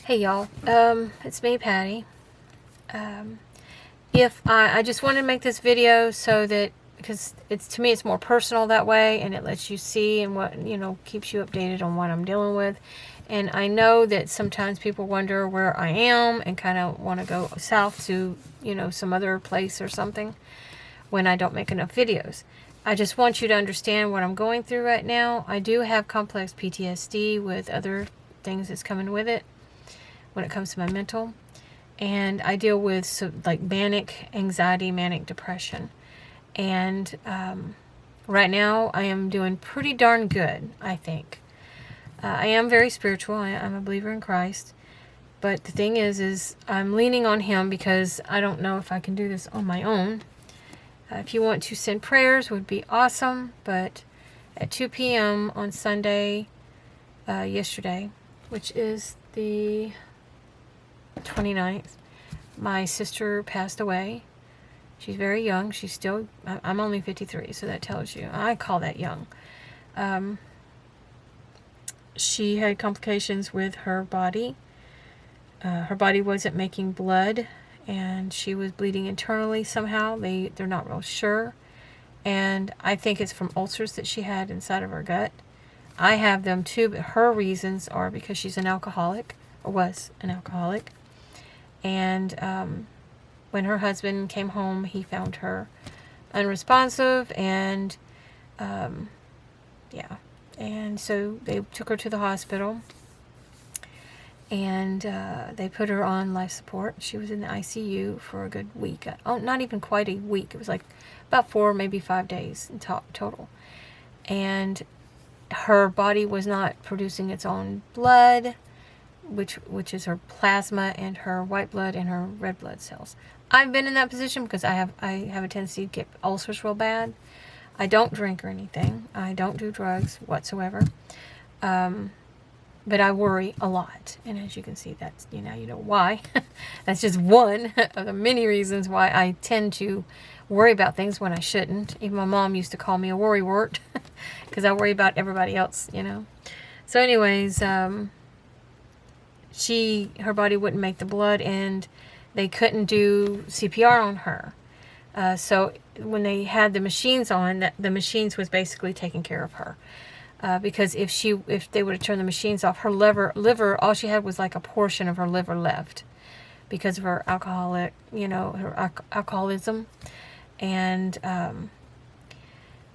Hey y'all, it's me, Patty. If I just wanted to make this video so that, because to me it's more personal that way, and it lets you see and what, keeps you updated on what I'm dealing with. And I know that sometimes people wonder where I am and kind of want to go south to, some other place or something when I don't make enough videos. I just want you to understand what I'm going through right now. I do have complex PTSD with other things that's coming with it when it comes to my mental. And I deal with like manic anxiety, manic depression. And right now I am doing pretty darn good, I think. I am very spiritual. I'm a believer in Christ. But the thing is I'm leaning on Him because I don't know if I can do this on my own. If you want to send prayers, would be awesome. But at 2 p.m. on Sunday, yesterday, which is the 29th, my sister passed away. She's very young. She's still, I'm only 53, so that tells you. I call that young. She had complications with her body. Her body wasn't making blood, and she was bleeding internally somehow. They're not real sure. And I think it's from ulcers that she had inside of her gut. I have them too, but her reasons are because she's an alcoholic, or was an alcoholic. And when her husband came home, he found her unresponsive, and yeah. And so they took her to the hospital, and they put her on life support. She was in the ICU for a good week. Oh, not even quite a week. It was like about 4, maybe 5 days in total. And her body was not producing its own blood, which is her plasma and her white blood and her red blood cells. I've been in that position because I have a tendency to get ulcers real bad. I don't drink or anything. I don't do drugs whatsoever. But I worry a lot. And as you can see, that's, you know why. That's just one of the many reasons why I tend to worry about things when I shouldn't. Even my mom used to call me a worrywart because I worry about everybody else, So anyways, her body wouldn't make the blood, and they couldn't do CPR on her. So when they had the machines on, the machines was basically taking care of her. Because if they would have turned the machines off, her liver, all she had was like a portion of her liver left because of her her alcoholism. And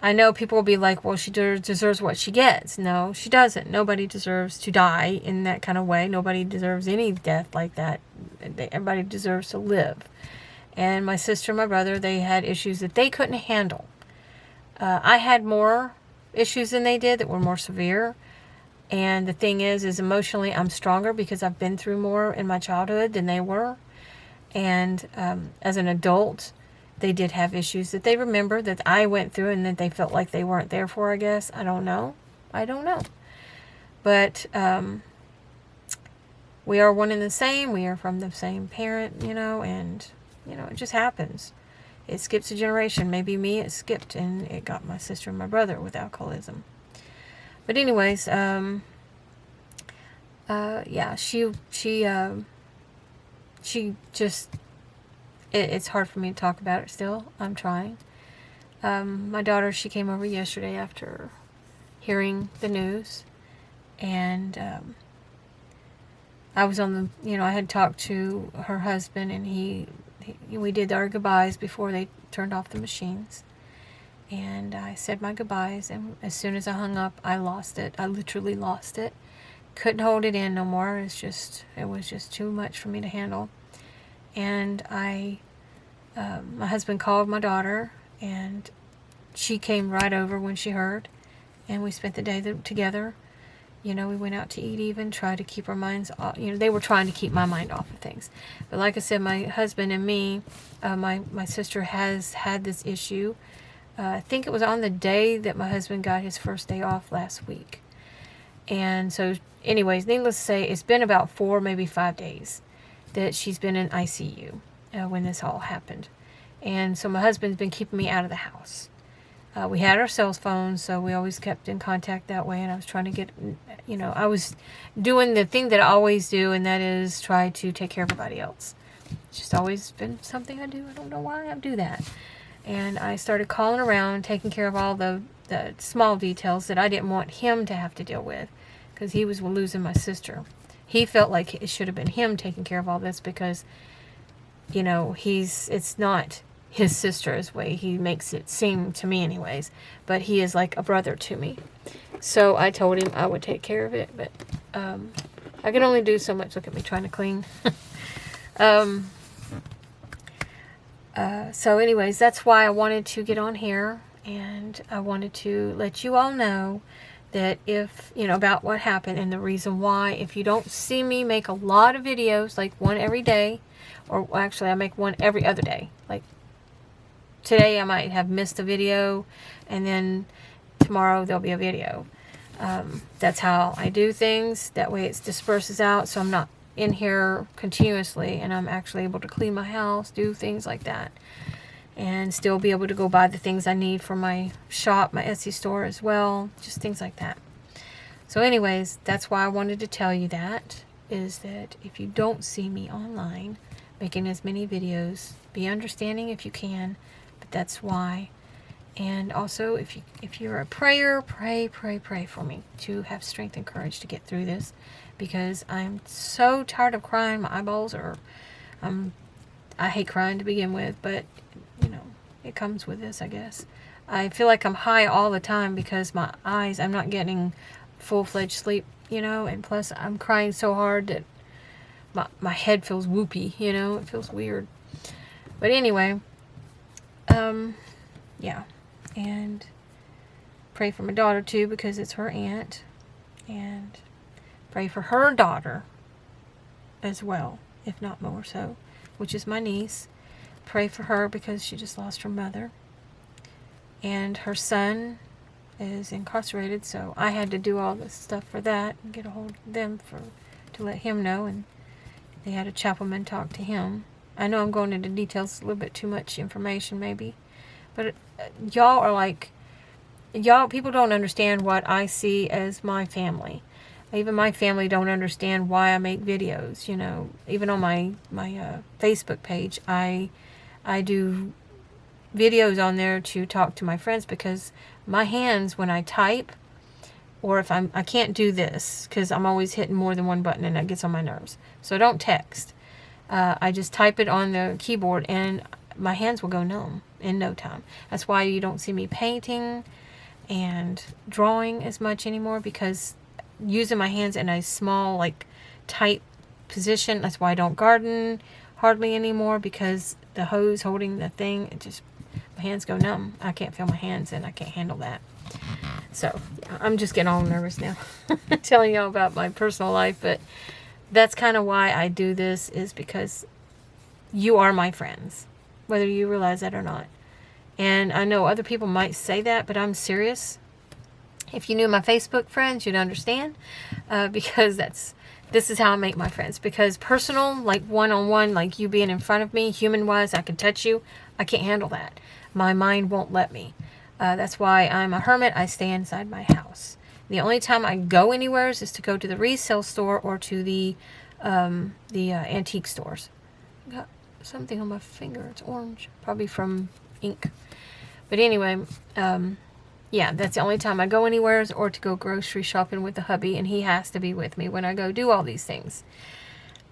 I know people will be like, well, she deserves what she gets. No, she doesn't. Nobody deserves to die in that kind of way. Nobody deserves any death like that. Everybody deserves to live. And my sister and my brother, they had issues that they couldn't handle. I had more issues than they did that were more severe. And the thing is emotionally I'm stronger because I've been through more in my childhood than they were. And as an adult, they did have issues that they remember that I went through and that they felt like they weren't there for, I guess. I don't know. But we are one and the same. We are from the same parent, and, it just happens. It skips a generation. Maybe me, it skipped, and it got my sister and my brother with alcoholism. But anyways, yeah, she just, it's hard for me to talk about it still. I'm trying. My daughter, she came over yesterday after hearing the news, and I was on the, I had talked to her husband, and we did our goodbyes before they turned off the machines. And I said my goodbyes, and as soon as I hung up, I lost it. I literally lost it. Couldn't hold it in no more. It was just too much for me to handle. And my husband called my daughter, and she came right over when she heard, and we spent the day together. We went out to eat even, tried to keep our minds off. They were trying to keep my mind off of things. But like I said, my husband and me, my sister has had this issue. I think it was on the day that my husband got his first day off last week. And so, anyways, needless to say, it's been about 4, maybe 5 days that she's been in ICU when this all happened. And so my husband's been keeping me out of the house. We had our cell phones, so we always kept in contact that way. And I was trying to get, I was doing the thing that I always do, and that is try to take care of everybody else. It's just always been something I do. I don't know why I do that. And I started calling around, taking care of all the small details that I didn't want him to have to deal with, because he was losing my sister. He felt like it should have been him taking care of all this because, it's not his sister's way. He makes it seem to me anyways, but he is like a brother to me. So I told him I would take care of it, but I can only do so much. Look at me trying to clean. So anyways, that's why I wanted to get on here, and I wanted to let you all know that if, about what happened and the reason why. If you don't see me make a lot of videos, like one every day, or actually I make one every other day. Like today I might have missed a video, and then tomorrow there'll be a video. That's how I do things. That way it disperses out, so I'm not in here continuously, and I'm actually able to clean my house, do things like that, and still be able to go buy the things I need for my shop, my Etsy store as well, just things like that. So anyways, that's why I wanted to tell you that, is that if you don't see me online making as many videos, be understanding if you can, but that's why. And also, if you're a prayer, pray for me to have strength and courage to get through this, because I'm so tired of crying. My eyeballs are, I hate crying to begin with, but, it comes with this, I guess. I feel like I'm high all the time because my eyes, I'm not getting full-fledged sleep, and plus I'm crying so hard that my head feels whoopy, it feels weird. But anyway, yeah. And pray for my daughter too, because it's her aunt, and pray for her daughter as well, if not more so, which is my niece. Pray for her because she just lost her mother, and her son is incarcerated, so I had to do all this stuff for that and get a hold of them to let him know, and they had a chaplainman talk to him. I know I'm going into details, a little bit too much information maybe, but y'all are like, people don't understand what I see as my family. Even my family don't understand why I make videos, Even on my Facebook page, I do videos on there to talk to my friends, because my hands, when I type, or if I can't do this, because I'm always hitting more than one button and that gets on my nerves. So I don't text. I just type it on the keyboard, and my hands will go numb in no time. That's why you don't see me painting and drawing as much anymore, because using my hands in a small, tight position. That's why I don't garden hardly anymore, because the hose holding the thing, my hands go numb. I can't feel my hands, and I can't handle that. So yeah, I'm just getting all nervous now telling y'all about my personal life, but that's kind of why I do this, is because you are my friends, whether you realize that or not. And I know other people might say that, but I'm serious. If you knew my Facebook friends, you'd understand, because this is how I make my friends. Because personal, like one-on-one, like you being in front of me, human-wise, I can touch you. I can't handle that. My mind won't let me. That's why I'm a hermit. I stay inside my house. The only time I go anywhere is to go to the resale store or to the antique stores. I got something on my finger. It's orange, probably from ink. But anyway, yeah, that's the only time I go anywhere, or to go grocery shopping with the hubby, and he has to be with me when I go do all these things.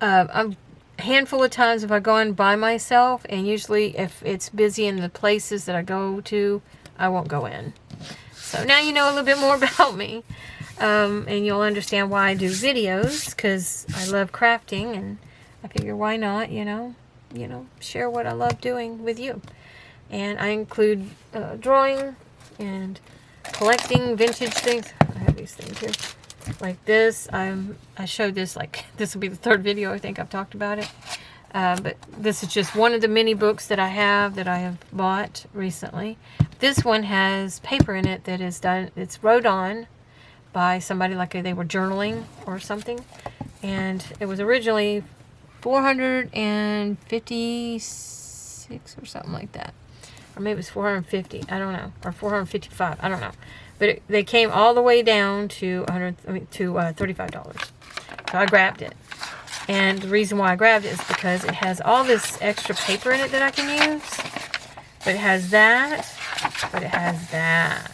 A handful of times if I go in by myself, and usually if it's busy in the places that I go to, I won't go in. So now you know a little bit more about me, and you'll understand why I do videos, because I love crafting, and I figure why not, share what I love doing with you. And I include drawing and collecting vintage things. I have these things here, like this. I showed this, this will be the third video I think I've talked about it. But this is just one of the many books that I have bought recently. This one has paper in it that is done. It's wrote on by somebody, like they were journaling or something, and it was originally $456 or something like that. or maybe it was 450, I don't know, or 455, I don't know. But they came all the way down to $35. So I grabbed it. And the reason why I grabbed it is because it has all this extra paper in it that I can use. But it has that. But it has that.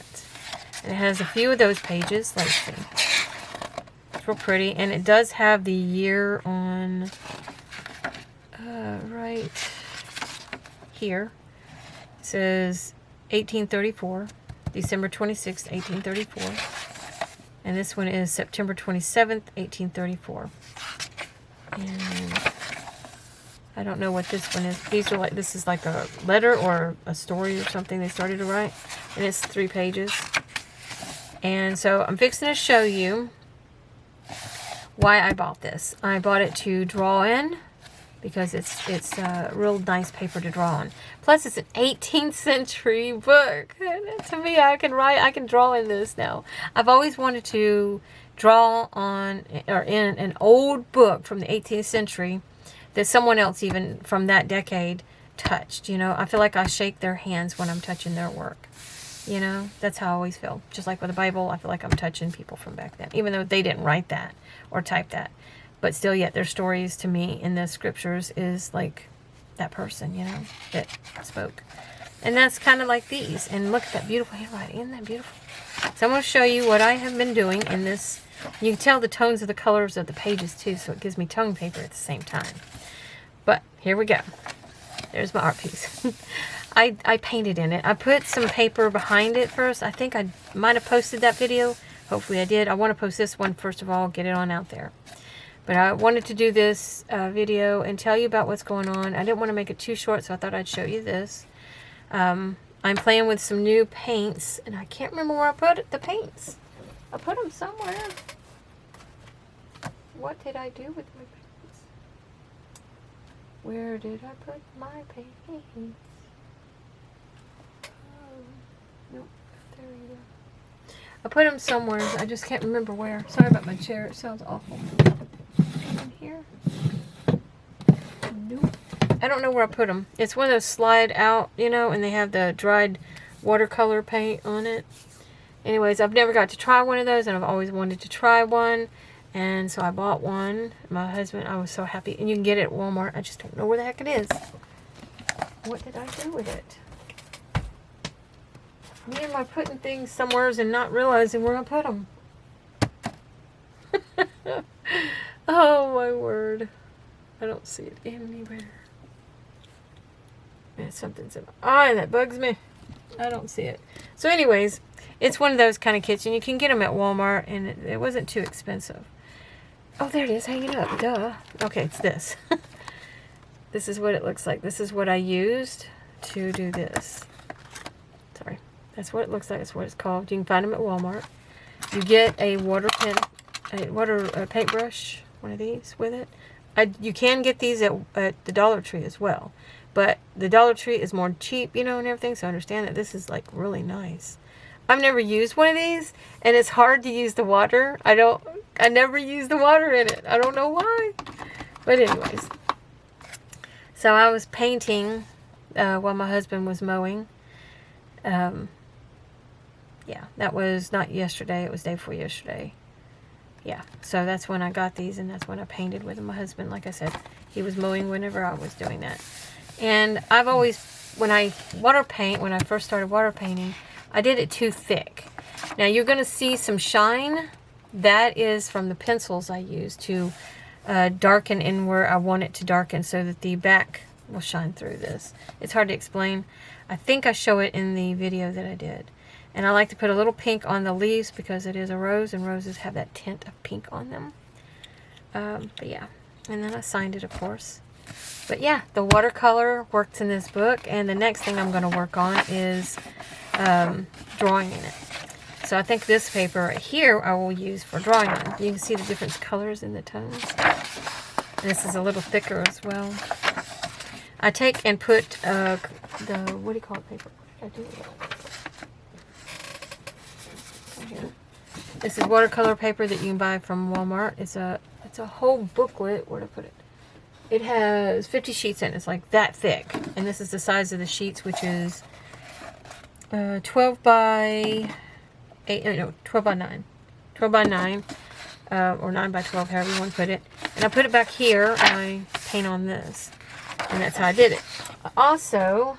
And it has a few of those pages. Let's see. It's real pretty. And it does have the year on right here. It says 1834. December 26th, 1834. And this one is September 27th, 1834. And I don't know what this one is. These are like, this is like a letter or a story or something they started to write. And it's 3 pages. And so I'm fixing to show you why I bought this. I bought it to draw in because it's a real nice paper to draw on. Plus it's an 18th century book. And to me, I can draw in this now. I've always wanted to draw on or in an old book from the 18th century that someone else even from that decade touched. You know, I feel like I shake their hands when I'm touching their work. You know, that's how I always feel. Just like with the Bible, I feel like I'm touching people from back then, even though they didn't write that or type that. But still, yet their stories to me in the scriptures is like that person, you know, that spoke. And that's kind of like these. And look at that beautiful handwriting. Isn't that beautiful? So I'm going to show you what I have been doing in this. You can tell the tones of the colors of the pages too, so it gives me tone paper at the same time. But here we go. There's my art piece. I painted in it. I put some paper behind it first. I think I might have posted that video. Hopefully I did. I want to post this one first of all, get it on out there. But I wanted to do this video and tell you about what's going on. I didn't want to make it too short, so I thought I'd show you this. I'm playing with some new paints, and I can't remember where I put the paints. I put them somewhere. What did I do with my paints? Where did I put my paints? Nope, there you go. I put them somewhere. I just can't remember where. Sorry about my chair. It sounds awful. In here? Nope. I don't know where I put them. It's one of those slide out, you know, and they have the dried watercolor paint on it. Anyways, I've never got to try one of those, and I've always wanted to try one. And so I bought one. My husband, I was so happy. And you can get it at Walmart. I just don't know where the heck it is. What did I do with it? Me and my putting things somewheres and not realizing where I put them. Oh my word. I don't see it anywhere. Man, something's in my eye that bugs me. I don't see it. So anyways, it's one of those kind of kits, and you can get them at Walmart, and it wasn't too expensive. Oh, there it is, hanging up. Duh. Okay, it's this. This is what it looks like. This is what I used to do this. Sorry. That's what it looks like. That's what it's called. You can find them at Walmart. You get a water pen, a paintbrush, one of these with it. You can get these at the Dollar Tree as well. But the Dollar Tree is more cheap, you know, and everything. So I understand that this is like really nice. I've never used one of these, and it's hard to use the water. I never use the water in it. I don't know why. But anyways. So I was painting while my husband was mowing. Yeah, that was not yesterday. It was day before yesterday. Yeah, so that's when I got these, and that's when I painted with my husband. Like I said, he was mowing whenever I was doing that. And I've always, when I first started water painting, I did it too thick. Now you're going to see some shine. That is from the pencils I use to darken in where I want it to darken so that the back will shine through this. It's hard to explain. I think I show it in the video that I did. And I like to put a little pink on the leaves because it is a rose, and roses have that tint of pink on them. But yeah, and then I signed it, of course. But yeah, the watercolor works in this book, and the next thing I'm going to work on is drawing in it. So I think this paper right here I will use for drawing in. You can see the different colors in the tones. And this is a little thicker as well. I take and put the, what do you call it, paper? What did I do with it? Here. This is watercolor paper that you can buy from Walmart. It's a whole booklet. Where to put it? It has 50 sheets in it. It's like that thick. And this is the size of the sheets, which is 12 by 8, no, 12 by 9. 12 by 9, or 9 by 12, however you want to put it. And I put it back here, and I paint on this. And that's how I did it. I also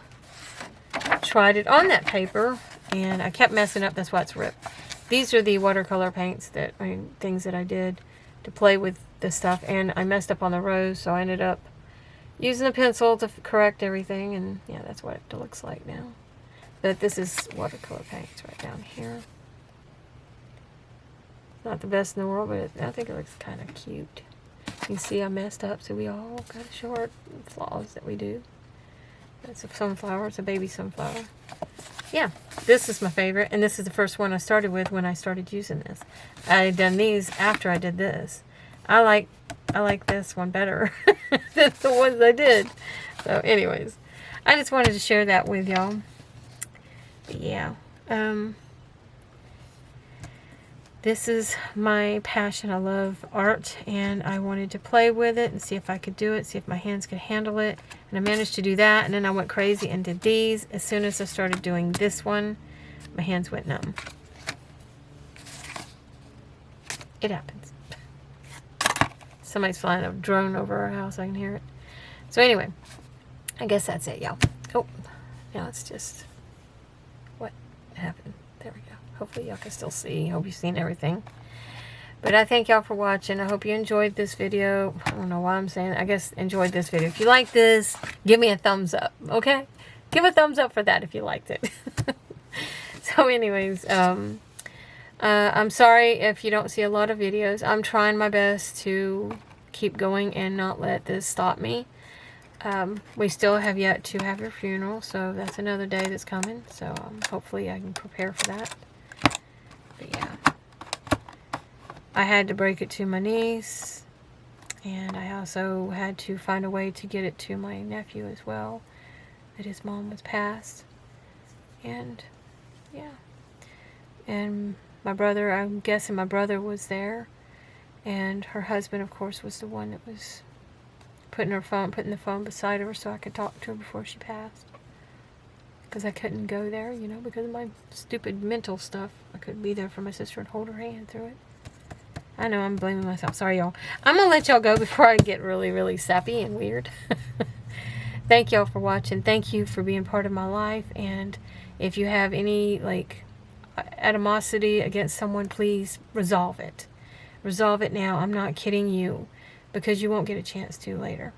tried it on that paper, and I kept messing up. That's why it's ripped. These are the watercolor paints things that I did to play with this stuff, and I messed up on the rose, so I ended up using a pencil to correct everything, and yeah, that's what it looks like now. But this is watercolor paints right down here. Not the best in the world, but I think it looks kind of cute. You can see I messed up, so we all got to show our flaws that we do. That's a sunflower. It's a baby sunflower. Yeah, this is my favorite, and this is the first one I started with when I started using this. I had done these after I did this. I like this one better than the ones I did. So anyways, I just wanted to share that with y'all. Yeah. This is my passion. I love art, and I wanted to play with it and see if I could do it, see if my hands could handle it. And I managed to do that, and then I went crazy and did these. As soon as I started doing this one, my hands went numb. It happens. Somebody's flying a drone over our house. I can hear it. So anyway, I guess that's it, y'all. Oh, now it's just what happened. There we go. Hopefully y'all can still see. Hope you've seen everything. But I thank y'all for watching. I hope you enjoyed this video. I don't know why I'm saying it. I guess enjoyed this video. If you like this, give me a thumbs up, okay? Give a thumbs up for that if you liked it. So anyways, I'm sorry if you don't see a lot of videos. I'm trying my best to keep going and not let this stop me. We still have yet to have your funeral, so that's another day that's coming. So hopefully I can prepare for that. But yeah, I had to break it to my niece, and I also had to find a way to get it to my nephew as well, that his mom was passed. And yeah, and my brother, I'm guessing my brother was there, and her husband, of course, was the one that was putting the phone beside her so I could talk to her before she passed. Because I couldn't go there, you know, because of my stupid mental stuff. I couldn't be there for my sister and hold her hand through it. I know, I'm blaming myself. Sorry, y'all. I'm going to let y'all go before I get really, really sappy and weird. Thank y'all for watching. Thank you for being part of my life. And if you have any, like, animosity against someone, please resolve it. Resolve it now. I'm not kidding you. Because you won't get a chance to later.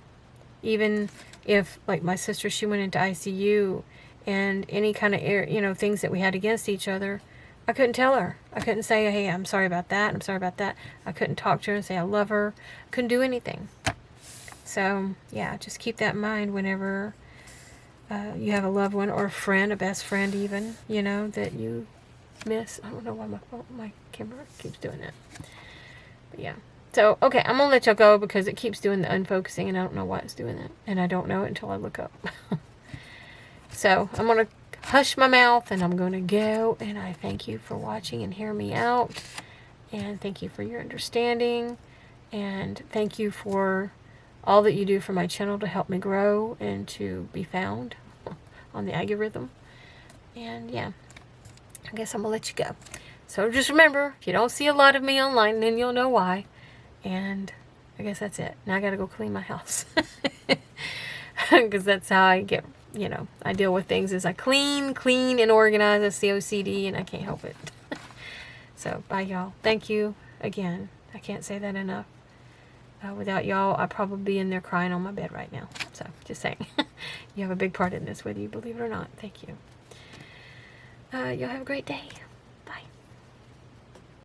Even if, like my sister, she went into ICU, and any kind of, you know, things that we had against each other, I couldn't tell her. I couldn't say, hey, I'm sorry about that, I'm sorry about that. I couldn't talk to her and say I love her. Couldn't do anything. So, yeah, just keep that in mind whenever you have a loved one or a friend, a best friend even, you know, that you miss. I don't know why my camera keeps doing that. But, yeah. So, okay, I'm going to let y'all go because it keeps doing the unfocusing, and I don't know why it's doing that. And I don't know it until I look up. So, I'm going to hush my mouth, and I'm going to go. And I thank you for watching and hearing me out. And thank you for your understanding. And thank you for all that you do for my channel to help me grow and to be found on the algorithm. And, yeah, I guess I'm going to let you go. So, just remember, if you don't see a lot of me online, then you'll know why. And I guess that's it. Now I gotta go clean my house. Because that's how I get, you know, I deal with things is I clean, and organize. That's the OCD, and I can't help it. So, bye, y'all. Thank you again. I can't say that enough. Without y'all, I'd probably be in there crying on my bed right now. So, just saying. You have a big part in this, whether you believe it or not. Thank you. Y'all have a great day.